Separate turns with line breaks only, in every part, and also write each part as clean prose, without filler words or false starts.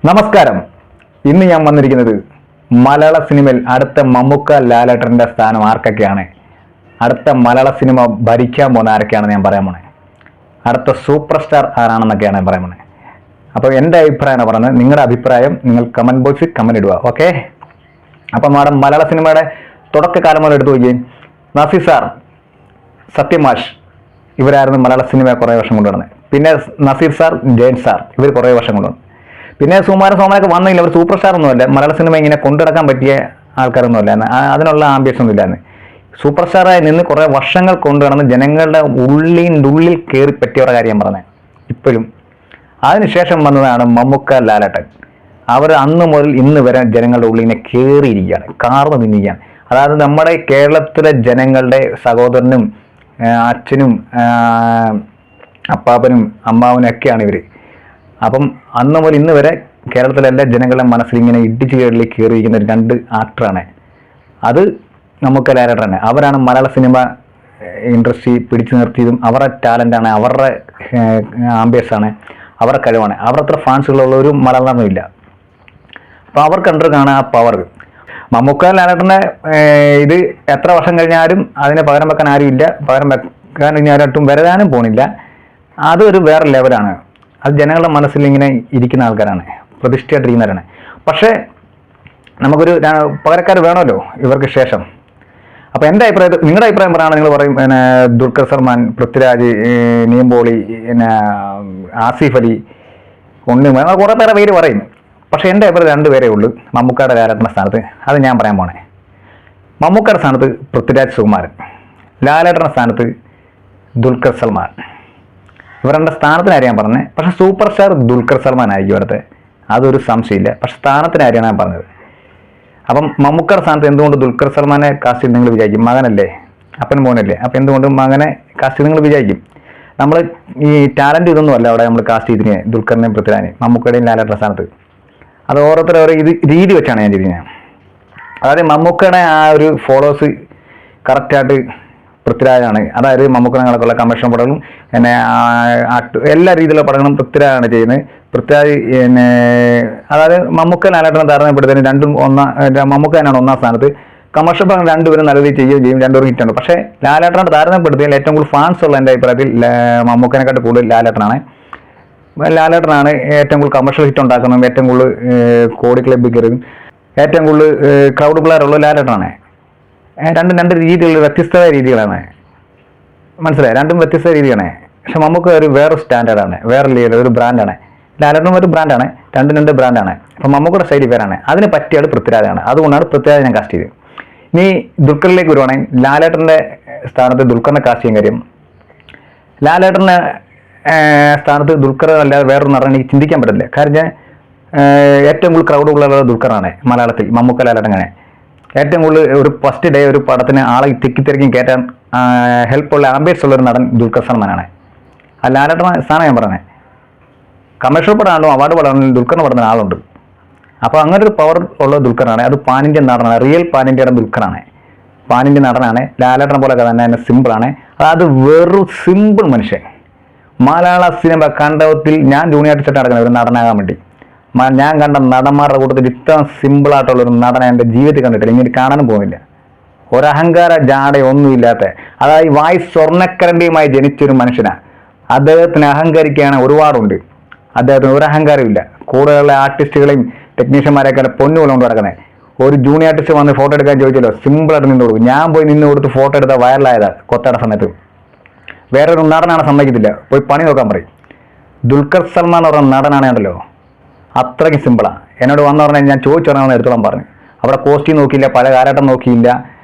നമസ്കാരം. ഇന്ന് ഞാൻ വന്നിരിക്കുന്നത് മലയാള സിനിമയിൽ അടുത്ത മമ്മൂക്ക ലാലേട്ടൻ്റെ സ്ഥാനം ആർക്കൊക്കെയാണ്, അടുത്ത മലയാള സിനിമ ഭരിക്കാൻ പോകുന്ന ആരൊക്കെയാണെന്ന് ഞാൻ പറയാൻ പോണേ. അടുത്ത സൂപ്പർ സ്റ്റാർ ആരാണെന്നൊക്കെയാണ് ഞാൻ പറയാൻ പോണേ. അപ്പോൾ എൻ്റെ അഭിപ്രായമാണ് പറയുന്നത്. നിങ്ങളുടെ അഭിപ്രായം നിങ്ങൾ കമൻറ്റ് ബോക്സിൽ കമൻറ്റ് ഇടുക, ഓക്കെ? അപ്പം മാഡം മലയാള സിനിമയുടെ തുടക്കകാലം മുതൽ എടുത്തു നോക്കി. നസീർ സാർ, സത്യമാഷ്, ഇവരായിരുന്നു മലയാള സിനിമ കുറേ വർഷം കൊണ്ടുവരുന്നത്. പിന്നെ നസീർ സാർ, ജയൻ സാർ, ഇവർ കുറേ വർഷം കൊണ്ടുവന്നു. പിന്നെ സോമാനൊക്കെ വന്നില്ല. അവർ സൂപ്പർ സ്റ്റാർ ഒന്നുമല്ല, മലയാള സിനിമ ഇങ്ങനെ കൊണ്ടുനടക്കാൻ പറ്റിയ ആൾക്കാരൊന്നുമല്ല, അതിനുള്ള ആംബിയൻസ് ഒന്നും ഇല്ലാന്ന്. സൂപ്പർ സ്റ്റാറായി നിന്ന് കുറേ വർഷങ്ങൾ കൊണ്ടുനടന്ന് ജനങ്ങളുടെ ഉള്ളിൽ കയറി പറ്റിയവരുടെ കാര്യം പറഞ്ഞത്. ഇപ്പോഴും അതിനുശേഷം വന്നതാണ് മമ്മൂക്ക ലാലേട്ടൻ. അവർ അന്ന് മുതൽ ഇന്ന് വരെ ജനങ്ങളുടെ ഉള്ളിനെ കയറിയിരിക്കുകയാണ്, കാർന്ന് നിന്നിരിക്കുകയാണ്. അതായത് നമ്മുടെ കേരളത്തിലെ ജനങ്ങളുടെ സഹോദരനും അച്ഛനും അപ്പാപ്പനും അമ്മാവനും ഒക്കെയാണ് ഇവർ. അപ്പം അന്ന് മുതൽ ഇന്ന് വരെ കേരളത്തിലെ എല്ലാ ജനങ്ങളുടെ മനസ്സിൽ ഇങ്ങനെ ഇടിച്ചു കയറിയിരിക്കുന്ന രണ്ട് ആക്ടറാണ്. അത് മമ്മൂക്ക ലാലേട്ടനാണ്. അവരാണ് മലയാള സിനിമ ഇൻഡസ്ട്രി പിടിച്ചു നിർത്തിയതും. അവരുടെ ടാലൻ്റാണ്, അവരുടെ ആംബിയൻസാണ്, അവരുടെ കഴിവാണ്. അവരത്ര ഫാൻസുകളുള്ളൊരു മലയാളമില്ല. അപ്പോൾ അവർക്ക് കണ്ടു കാണാൻ ആ പവർ. മമ്മൂക്ക ലാലേട്ടൻ്റെ ഇത് എത്ര വർഷം കഴിഞ്ഞാലും അതിനെ പകരം വെക്കാൻ ആരുമില്ല, പകരം വെക്കാൻ കഴിഞ്ഞാലും വരാനും പോണില്ല. അതൊരു വേറെ ലെവലാണ്. അത് ജനങ്ങളുടെ മനസ്സിൽ ഇങ്ങനെ ഇരിക്കുന്ന ആൾക്കാരാണ്, പ്രതിഷ്ഠയായിട്ടിരിക്കുന്നവരാണ്. പക്ഷേ നമുക്കൊരു പകരക്കാർ വേണമല്ലോ ഇവർക്ക് ശേഷം. അപ്പോൾ എൻ്റെ അഭിപ്രായത്തിൽ, നിങ്ങളുടെ അഭിപ്രായം പറയുകയാണെങ്കിൽ നിങ്ങൾ പറയും പിന്നെ ദുൽഖർ സൽമാൻ, പൃഥ്വിരാജ്, നിവിൻ, പിന്നെ ആസിഫ് അലി, ഉണ്ണിമ, കുറേ പേര് പറയും. പക്ഷേ എൻ്റെ അഭിപ്രായം രണ്ടുപേരേ ഉള്ളൂ മമ്മൂക്കയുടെ ലാലേട്ടൻ്റെ സ്ഥാനത്ത്. അത് ഞാൻ പറയാൻ പോണേ. മമ്മൂക്കയുടെ സ്ഥാനത്ത് പൃഥ്വിരാജ് സുകുമാരൻ, ലാലേട്ടൻ്റെ സ്ഥാനത്ത് ദുൽഖർ സൽമാൻ. ഇവരുടെ സ്ഥാനത്തിന് കാര്യം ഞാൻ പറഞ്ഞത്. പക്ഷേ സൂപ്പർ സ്റ്റാർ ദുൽഖർ സൽമാൻ ആയിരിക്കും ഇവിടുത്തെ, അതൊരു സംശയമില്ല. പക്ഷെ സ്ഥാനത്തിന് കാര്യമാണ് ഞാൻ പറഞ്ഞത്. അപ്പം മമ്മൂക്കയുടെ സ്ഥാനത്ത് എന്തുകൊണ്ട് ദുൽഖർ സൽമാനെ കാസ്റ്റ് ചെയ്ത് നിങ്ങൾ വിചാരിക്കും? മകനല്ലേ, അപ്പനും മോനല്ലേ, അപ്പം എന്തുകൊണ്ട് മകനെ കാസ്റ്റ് ചെയ്ത് നിങ്ങൾ വിചാരിക്കും? നമ്മൾ ഈ ടാലൻറ്റ് ഇതൊന്നും അല്ല അവിടെ നമ്മൾ കാസ്റ്റ് ചെയ്തിന് ദുൽഖറിനെയും പൃഥ്വിരാജിനെയും മമ്മൂക്കയുടെയും ലാലേട്ടൻ്റെ സ്ഥാനത്ത്. അത് ഓരോരുത്തരും ഓരോ രീതി വെച്ചാണ് ഞാൻ ചെയ്തിരിക്കുന്നത്. അതായത് മമ്മൂക്കയുടെ ആ ഒരു ഫോളോവേഴ്സ് കറക്റ്റായിട്ട് പൃഥ്വിരാജാണ്. അതായത് മമ്മൂക്കനെ കണക്കുള്ള കമ്മീഷൻ പടങ്ങളും പിന്നെ എല്ലാ രീതിയിലുള്ള പടങ്ങളും പൃഥ്വിരാജാണ് ചെയ്യുന്നത്. പൃഥ്വിരാജ് പിന്നെ അതായത് മമ്മൂക്ക ലാലേട്ടനെ താരതമ്യപ്പെടുത്തുന്നതിന് രണ്ടും മമ്മൂക്ക തന്നെയാണ് ഒന്നാം സ്ഥാനത്ത്. കമേഴ്ഷ്യൽ പടം രണ്ടുപേരും നല്ല രീതിയിൽ ചെയ്യുകയും ചെയ്യും, രണ്ടുപേരും ഹിറ്റാണ്. പക്ഷേ ലാലേട്ടനെ താരതമ്യപ്പെടുത്തിയാൽ ഏറ്റവും കൂടുതൽ ഫാൻസ് ഉള്ള എൻ്റെ അഭിപ്രായത്തിൽ മമ്മൂക്കനെക്കാട്ട് കൂടുതൽ ലാലേട്ടനാണ് ഏറ്റവും കൂടുതൽ കമേഴ്ഷ്യൽ ഹിറ്റ് ഉണ്ടാക്കുന്നതും ഏറ്റവും കൂടുതൽ കോടി ക്ലബ്ബിൽ കയറും ഏറ്റവും കൂടുതൽ ക്രൗഡ് പിള്ളേരുള്ള ലാലേട്ടനാണ്. രണ്ടും രണ്ട് രീതികൾ, വ്യത്യസ്തമായ രീതികളാണ്. മനസ്സിലായി? രണ്ടും വ്യത്യസ്ത രീതിയാണ്. പക്ഷെ മമ്മൂക്ക ഒരു വേറെ സ്റ്റാൻഡേർഡാണ്, വേറെ ലീഡർ, ഒരു ബ്രാൻഡാണ്. ലാലേട്ടനും ഒരു ബ്രാൻഡാണ്, രണ്ട് ബ്രാൻഡാണ്. അപ്പം മമ്മൂക്കയുടെ ശൈലി വേറാണ്. അതിന് പറ്റിയാണ് പൃഥ്വിരാജാണ്. അതുകൊണ്ടാണ് പൃഥ്വിരാജ് ഞാൻ കാസ്റ്റ് ചെയ്തത്. ഇനി ദുൽഖറിലേക്ക് വരുവാണെങ്കിൽ ലാലേട്ടൻ്റെ സ്ഥാനത്ത് ദുൽഖറിനെ കാസ്റ്റ് ചെയ്യാൻ കാര്യം, ലാലേട്ടൻ്റെ സ്ഥാനത്ത് ദുൽഖർ അല്ലാതെ വേറൊരു നടൻ എനിക്ക് ചിന്തിക്കാൻ പറ്റില്ല. കാരണം ഏറ്റവും കൂടുതൽ ക്രൗഡ് ഉള്ള ദുൽഖറാണ് മലയാളത്തിൽ. മമ്മൂക്ക ലാലേട്ടങ്ങനെ ഏറ്റവും കൂടുതൽ ഒരു ഫസ്റ്റ് ഡേ ഒരു പടത്തിന് ആളെ തിക്കിത്തിരക്കും കയറ്റാൻ ഹെൽപ്പുള്ള ആംബിയൻസ് ഉള്ളൊരു നടൻ ദുൽഖർ സൽമാനാണ്. ആ ലാലേട്ടൻ സ്ഥാനം ഞാൻ പറഞ്ഞത്. കമേഴ്ഷ്യൽ പടമാണല്ലോ, അവാർഡ് പടമാണെങ്കിലും ദുൽഖറിന് പടത്തിന് ആളുണ്ട്. അപ്പോൾ അങ്ങനെ ഒരു പവർ ഉള്ള ദുൽഖറാണ്. അത് പാൻ ഇന്ത്യൻ നടനാണ്, റിയൽ പാൻ ഇന്ത്യയുടെ ദുൽഖറാണ്, പാൻ ഇന്ത്യൻ നടനാണ്. ലാലേട്ടനെ പോലെയൊക്കെ തന്നെ സിമ്പിളാണ്. അതായത് വെറും സിമ്പിൾ മനുഷ്യൻ. മലയാള സിനിമ കണ്ടത്തിൽ ഞാൻ ജൂനിയർ ആർട്ടിസ്റ്റ് നടക്കുന്നത് ഒരു നടനാകാൻ വേണ്ടി. ഞാൻ കണ്ട നടന്മാരുടെ കൂട്ടത്തിൽ ഇത്ര സിമ്പിളായിട്ടുള്ളൊരു നടനെ എൻ്റെ ജീവിതത്തിൽ കണ്ടിട്ടില്ല. ഇങ്ങനെ കാണാനും പോകുന്നില്ല. ഒരഹങ്കാര ജാട ഒന്നുമില്ലാത്ത, അതായത് വായി സ്വർണ്ണക്കരണ്ടിയുമായി ജനിച്ചൊരു മനുഷ്യനാണ്. അദ്ദേഹത്തിന് അഹങ്കരിക്കാൻ ഒരുപാടുണ്ട്. അദ്ദേഹത്തിന് ഒരു അഹങ്കാരമില്ല. കൂടെയുള്ള ആർട്ടിസ്റ്റുകളെയും ടെക്നീഷ്യന്മാരെയൊക്കെ പൊന്നുപോലെ കൊണ്ട് നടക്കുന്നത്. ഒരു ജൂനിയർ ആർട്ടിസ്റ്റ് വന്ന് ഫോട്ടോ എടുക്കാൻ ചോദിച്ചല്ലോ, സിമ്പിളായിട്ട് നിന്ന് കൊടുക്കും. ഞാൻ പോയി നിന്ന് കൊടുത്ത് ഫോട്ടോ എടുത്താൽ വൈറലായതാണ് കൊത്തയുടെ സമയത്ത്. വേറൊരു നടനാണ് സമ്മതിക്കത്തില്ല, പോയി പണി നോക്കാൻ പറയും. ദുൽഖർ സൽമാൻ എന്ന് പറഞ്ഞ നടനാണല്ലോ, അത്രയ്ക്ക് സിമ്പിളാണ്. എന്നോട് വന്ന് പറഞ്ഞാൽ ഞാൻ ചോദിച്ചു പറഞ്ഞാൽ എടുത്തോളാൻ പറഞ്ഞു. അവിടെ കോസ്റ്റ്യൂം നോക്കിയില്ല, പല കാലഘട്ടം നോക്കിയില്ല.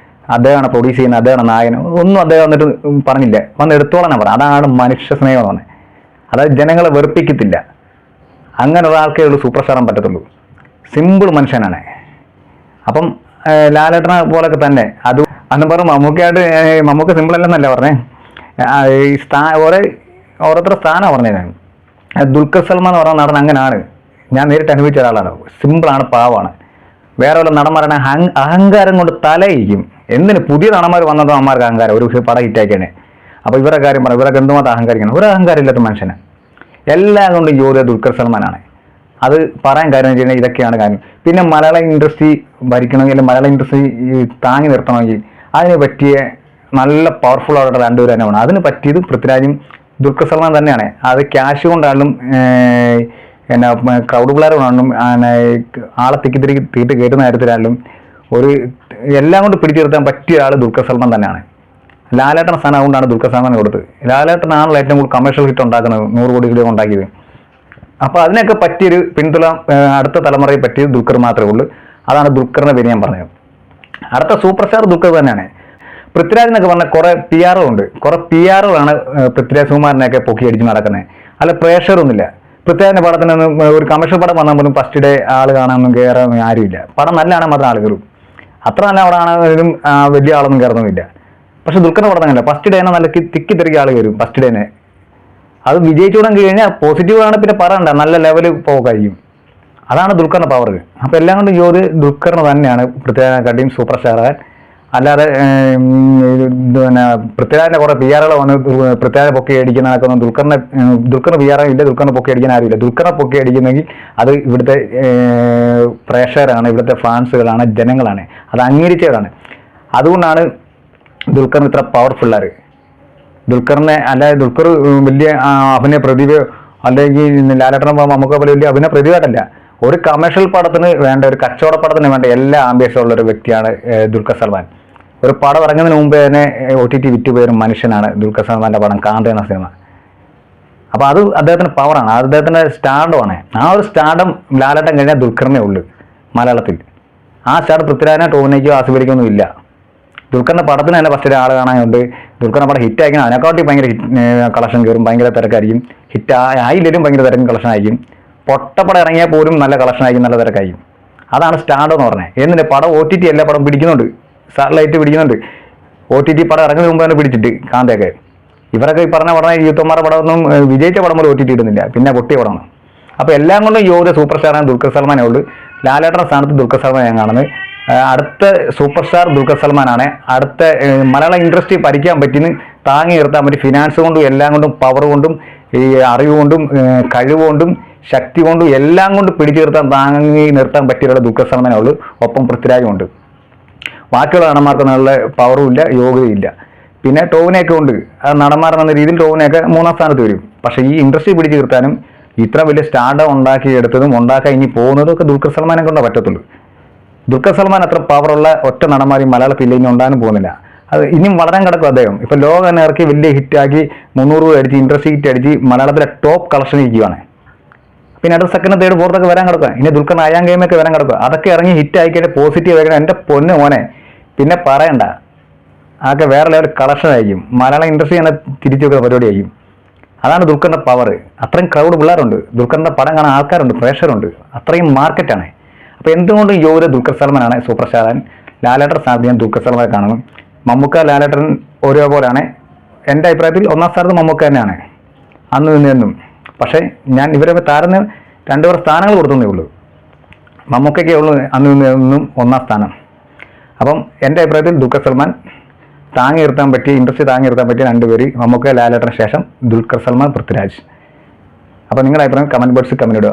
അദ്ദേഹമാണ് പ്രൊഡ്യൂസ് ചെയ്യുന്നത്, അദ്ദേഹമാണ് നായകൻ, ഒന്നും അദ്ദേഹം വന്നിട്ട് പറഞ്ഞില്ല. വന്ന് എടുത്തോളാൻ പറഞ്ഞു. അതാണ് മനുഷ്യ സ്നേഹം എന്ന് പറഞ്ഞത്. അതായത് ജനങ്ങളെ വെറുപ്പിക്കത്തില്ല. അങ്ങനെ ഒരാൾക്കേ ഉള്ളൂ സൂപ്പർ സ്റ്റാറാൻ പറ്റത്തുള്ളൂ. സിമ്പിൾ മനുഷ്യനാണ്. അപ്പം ലാലേട്ടനെ പോലൊക്കെ തന്നെ അത് അന്ന് പറഞ്ഞു. മമ്മൂക്ക സിമ്പിൾ അല്ലെന്നല്ല പറഞ്ഞേ, ഓരോരുത്തരുടെ സ്ഥാനമാണ് പറഞ്ഞത്. ദുൽഖർ സൽമാൻ എന്ന് പറഞ്ഞ നടൻ അങ്ങനെയാണ്. ഞാൻ നേരിട്ട് അനുഭവിച്ച ഒരാളാണ്. സിമ്പിളാണ്, പാവമാണ്. വേറെ വല്ല നടന്മാരാണ് അഹങ്കാരം കൊണ്ട് തലയിരിക്കും. എന്തിന് പുതിയ നടന്മാർ വന്നതോ അമ്മമാർക്ക് അഹങ്കാരം, ഒരു പടം ഹിറ്റാക്കിയാണ്. അപ്പോൾ ഇവരുടെ കാര്യം പറഞ്ഞു, ഇവരൊക്കെ എന്തുമാത്രം അഹങ്കാരിക്കണം. ഒരു അഹങ്കാരം ഇല്ലാത്ത മനുഷ്യന്. എല്ലാം കൊണ്ടും യോഗ്യത ദുൽഖർ സൽമാനാണ്. അത് പറയാൻ കാര്യം വെച്ച് കഴിഞ്ഞാൽ ഇതൊക്കെയാണ് കാര്യം. പിന്നെ മലയാള ഇൻഡസ്ട്രി ഭരിക്കണമെങ്കിൽ, മലയാള ഇൻഡസ്ട്രി താങ്ങി നിർത്തണമെങ്കിൽ അതിന് പറ്റിയ നല്ല പവർഫുൾ ആയിട്ടുള്ള രണ്ടുപേർ തന്നെ വേണം. അതിന് പറ്റിയത് പൃഥ്വിരാജും ദുൽഖർ സൽമാൻ തന്നെയാണ്. അത് ക്യാഷ് കൊണ്ടാണെങ്കിലും എന്നാ ക്രൗഡ് പ്ലെയർ കൊണ്ടാണെങ്കിലും ആളെ തീട്ട് കയറ്റുന്ന കാര്യത്തിലാണെങ്കിലും എല്ലാം കൊണ്ട് പിടിച്ചു നിർത്താൻ പറ്റിയ ആൾ ദുൽഖർ സൽമാൻ തന്നെയാണ്. ലാലേട്ടൻ സ്ഥാനം അതുകൊണ്ടാണ് ദുൽഖർ സൽമാൻ കൊടുത്തത്. ലാലേട്ടനാണല്ലോ ഏറ്റവും കൂടുതൽ കമേഴ്ഷ്യൽ ഹിറ്റ് ഉണ്ടാക്കുന്നത്, 100 കോടി രൂപ ഉണ്ടാക്കിയത്. അപ്പോൾ അതിനൊക്കെ പറ്റിയൊരു പിന്തുണ അടുത്ത തലമുറയെ പറ്റിയത് ദുൽഖർ മാത്രമേ ഉള്ളൂ. അതാണ് ദുൽഖറിനെ പേര് ഞാൻ പറഞ്ഞത്. അടുത്ത സൂപ്പർ സ്റ്റാർ ദുൽഖർ തന്നെയാണ്. പൃഥ്വിരാജ് എന്നൊക്കെ പറഞ്ഞാൽ കുറെ PR-ഉണ്ട്. കുറെ PR-കളാണ് പൃഥ്വിരാജ് കുമാറിനെയൊക്കെ പൊക്കി അടിച്ച് നടക്കുന്നത്. അല്ല പ്രേഷറൊന്നുമില്ല. പൃഥ്വിരാജിന്റെ പടത്തിനൊന്നും ഒരു കമേഴ്ഷ്യൽ പടം വന്നാൽ പോലും ഫസ്റ്റ് ഡേ ആൾ കാണാനൊന്നും കയറാൻ ആരുമില്ല. പടം നല്ലതാണ് മാത്രം ആൾ കയറും. അത്ര നല്ല അവിടെ ആണെങ്കിലും വലിയ ആളൊന്നും കയറുന്നില്ല. പക്ഷെ ദുൽഖറിന്റെ പടം അങ്ങനെയല്ല. ഫസ്റ്റ് ഡേനെ നല്ല തിക്കി തിരക്കി ആൾ കയറും. ഫസ്റ്റ് ഡേനെ അത് വിജയിച്ചുകൂടാൻ കഴിഞ്ഞാൽ പോസിറ്റീവ് ആണ്, പിന്നെ പറയണ്ട, നല്ല ലെവല് കഴിയും. അതാണ് ദുൽഖറിന്റെ പവർ. അപ്പോൾ എല്ലാം കൊണ്ടും യോത് ദുൽഖറിന് തന്നെയാണ് പൃഥ്വിരാജിനെക്കാട്ടിയും സൂപ്പർ സ്റ്റാറാകാൻ. അല്ലാതെ പിന്നെ പൃഥ്വിരാജിന്റെ കുറെ PR-കൾ വന്ന് പൃഥ്വിരാജിനെ പൊക്കി അടിക്കുന്നതൊക്കെ ഒന്നും ദുൽഖറിന് PR ഇല്ല. ദുൽഖറിനെ പൊക്കി അടിക്കാൻ ആരുമില്ല. ദുൽഖറിനെ പൊക്കി അടിക്കുന്നെങ്കിൽ അത് ഇവിടുത്തെ പ്രേക്ഷകരാണ്, ഇവിടുത്തെ ഫാൻസുകളാണ്, ജനങ്ങളാണ്, അത് അംഗീകരിച്ചവരാണ്. അതുകൊണ്ടാണ് ദുൽഖറിന് ഇത്ര പവർഫുള്ളാറ്. ദുൽഖറിനെ അല്ലാതെ ദുൽഖർ വലിയ അഭിനയ പ്രതിഭയോ അല്ലെങ്കിൽ ലാലേട്ടനെ നമുക്ക് പോലെ വലിയ അഭിനയ പ്രതിഭയായിട്ടല്ല, ഒരു കമേഴ്ഷ്യൽ പടത്തിന് വേണ്ട, ഒരു കച്ചവട പടത്തിന് വേണ്ട എല്ലാ ആംബിയൻസും ഉള്ള ഒരു വ്യക്തിയാണ് ദുൽഖർ സൽമാൻ. ഒരു പടം ഇറങ്ങുന്നതിന് മുമ്പ് തന്നെ OTT വിറ്റുപോയൊരു മനുഷ്യനാണ് ദുൽഖർ സൽമാന്റെ പടം കാന്ത എന്ന സിനിമ. അപ്പോൾ അത് അദ്ദേഹത്തിന്റെ പവറാണ്, അദ്ദേഹത്തിന്റെ സ്റ്റാർഡമാണ്. ആ ഒരു സ്റ്റാർഡം ലാലേട്ടൻ കഴിഞ്ഞാൽ ദുൽഖറിനെ ഉള്ളു മലയാളത്തിൽ. ആ സ്റ്റാർ പൃഥ്വിരാജിനെ ടോവിനോയ്ക്കോ ആസിഫലിക്കൊന്നും ഇല്ല. ദുൽഖറിന്റെ പടത്തിന് തന്നെ ഫസ്റ്റ് ആൾ കാണാനുണ്ട്. ദുൽഖറിന്റെ പടം ഹിറ്റ് ആയിരിക്കണം, അതിനെക്കാട്ടി ഭയങ്കര കളക്ഷൻ കയറും, ഭയങ്കര തിരക്കായിരിക്കും. ഹിറ്റ് ആയില്ലേലും ഭയങ്കര തിരക്കും കളക്ഷൻ ആയിരിക്കും. പൊട്ടപ്പടം ഇറങ്ങിയാൽ പോലും നല്ല കളക്ഷൻ ആയിരിക്കും, നല്ല തിരക്കായിരിക്കും. അതാണ് സ്റ്റാർഡ് എന്ന് പറഞ്ഞത്. എന്നിട്ട് പടം OTT എല്ലാ പടം പിടിക്കുന്നുണ്ട്, സാറ്റലൈറ്റ് പിടിക്കുന്നുണ്ട്. OTT പടം ഇറങ്ങുന്നതിന് മുമ്പ് തന്നെ പിടിച്ചിട്ട് കാന്തയൊക്കെ. ഇവരൊക്കെ ഈ പറഞ്ഞ യൂത്തന്മാരുടെ പടമൊന്നും വിജയിച്ച പടം പോലും OTT ഇടുന്നില്ല, പിന്നെ പൊട്ടിയ പടമാണ്. അപ്പോൾ എല്ലാം കൊണ്ടും യോഗ്യ സൂപ്പർ സ്റ്റാറാണ് ദുൽഖർ സൽമാനേ ഉള്ളൂ. ലാലേട്ടൻ്റെ സ്ഥാനത്ത് ദുൽഖർ സൽമാൻ ഞാൻ കാണുന്നത്. അടുത്ത സൂപ്പർ സ്റ്റാർ ദുൽഖർ സൽമാനാണ്. അടുത്ത മലയാള ഇൻഡസ്ട്രി ഭരിക്കാൻ പറ്റുന്ന, താങ്ങി നിർത്താൻ പറ്റും, ഫിനാൻസ് കൊണ്ടും എല്ലാം കൊണ്ടും, പവർ കൊണ്ടും, ഈ അറിവ് കൊണ്ടും, കഴിവ് കൊണ്ടും, ശക്തി കൊണ്ടും എല്ലാം കൊണ്ട് പിടിച്ചു നിർത്താൻ, താങ്ങി നിർത്താൻ പറ്റിയുള്ള ദുൽഖർ സൽമാനേ ഉള്ളൂ. ഒപ്പം പൃഥ്വിരാജും ഉണ്ട്. ബാക്കിയുള്ള നടന്മാർക്കൊന്നും നല്ല പവറും ഇല്ല, യോഗ്യതയില്ല. പിന്നെ ടോവിനൊക്കെ ഉണ്ട്. അത് നടന്മാർ എന്ന രീതിയിൽ ടോവിനൊക്കെ 3-ാം സ്ഥാനത്ത് വരും. പക്ഷേ ഈ ഇൻഡസ്ട്രി പിടിച്ചു നിർത്താനും ഇത്ര വലിയ സ്റ്റാർഡം ഉണ്ടാക്കിയെടുത്തതും ഉണ്ടാക്കാൻ ഇനി പോകുന്നതും ഒക്കെ ദുൽഖർ സൽമാനെ കൊണ്ടേ പറ്റത്തുള്ളൂ. ദുൽഖർ സൽമാൻ അത്ര പവറുള്ള ഒറ്റ നടന്മാരും മലയാളത്തിൽ ഇനി ഉണ്ടാകാനും പോകുന്നില്ല. അത് ഇനിയും വളരാൻ കിടക്കും അദ്ദേഹം. ഇപ്പോൾ ലോകം തന്നെ ഇറക്കി വലിയ ഹിറ്റാക്കി 300 രൂപ അടിച്ച്, ഇൻഡസ്ട്രി ഹിറ്റ് അടിച്ച് മലയാളത്തിലെ ടോപ്പ് കളക്ഷൻ ഇരിക്കുകയാണ്. പിന്നെ അടുത്ത സെക്കൻഡ്, തേർഡ്, ഫോർത്തൊക്കെ വരാൻ കിടക്കുക. ഇനി ദുൽഖറിന് അയാൻ ഗെയിമൊക്കെ വരാൻ കിടക്കുക. അതൊക്കെ ഇറങ്ങി ഹിറ്റ് ആയിക്കഴിഞ്ഞാൽ പോസിറ്റീവ് ആയിക്കണം. എൻ്റെ പൊന്ന് മോനെ, പിന്നെ പറയണ്ട, അതൊക്കെ വേറെ ലെവൽ കളക്ഷൻ ആയിരിക്കും. മലയാള ഇൻഡസ്ട്രി തന്നെ തിരിച്ചു വെക്കുന്ന പരിപാടിയായിരിക്കും. അതാണ് ദുൽഖറിന്റെ പവർ. അത്രയും ക്രൗഡ് പിള്ളേരുണ്ട്, ദുൽഖറിന്റെ പടം കാണാൻ ആൾക്കാരുണ്ട്, പ്രേക്ഷകരുണ്ട്, അത്രയും മാർക്കറ്റാണ്. അപ്പോൾ എന്തുകൊണ്ടും യോഗ്യത ദുൽഖർ സൽമാനാണ് സൂപ്പർ സ്റ്റാറാൻ. ലാലേട്ടൻ സ്ഥാനത്ത് ഞാൻ ദുൽഖർ സൽമാനെ കാണുന്നു. മമ്മൂക്ക ലാലേട്ടൻ ഒരേപോലെയാണ്. എൻ്റെ അഭിപ്രായത്തിൽ 1-ാം സ്ഥാനത്ത് മമ്മൂക്ക തന്നെയാണ് അന്ന് നിന്നും. പക്ഷേ ഞാൻ ഇവരെ താരന് 2 പേർ സ്ഥാനങ്ങൾ കൊടുത്തേ ഉള്ളൂ. മമ്മൂക്കയ്ക്കേ ഉള്ളൂ അന്ന് നിന്നും 1-ാം സ്ഥാനം. അപ്പം എൻ്റെ അഭിപ്രായത്തിൽ ദുൽഖർ സൽമാൻ താങ്ങി നിർത്താൻ പറ്റിയ, ഇൻഡസ്ട്രി താങ്ങി നിർത്താൻ പറ്റിയ 2 പേര് മമ്മൂക്ക ലാലേട്ടന് ശേഷം ദുൽഖർ സൽമാൻ, പൃഥ്വിരാജ്. അപ്പോൾ നിങ്ങളുടെ അഭിപ്രായം കമൻറ്റ് ബോക്സിൽ കമൻറ്റ് ഇടുക.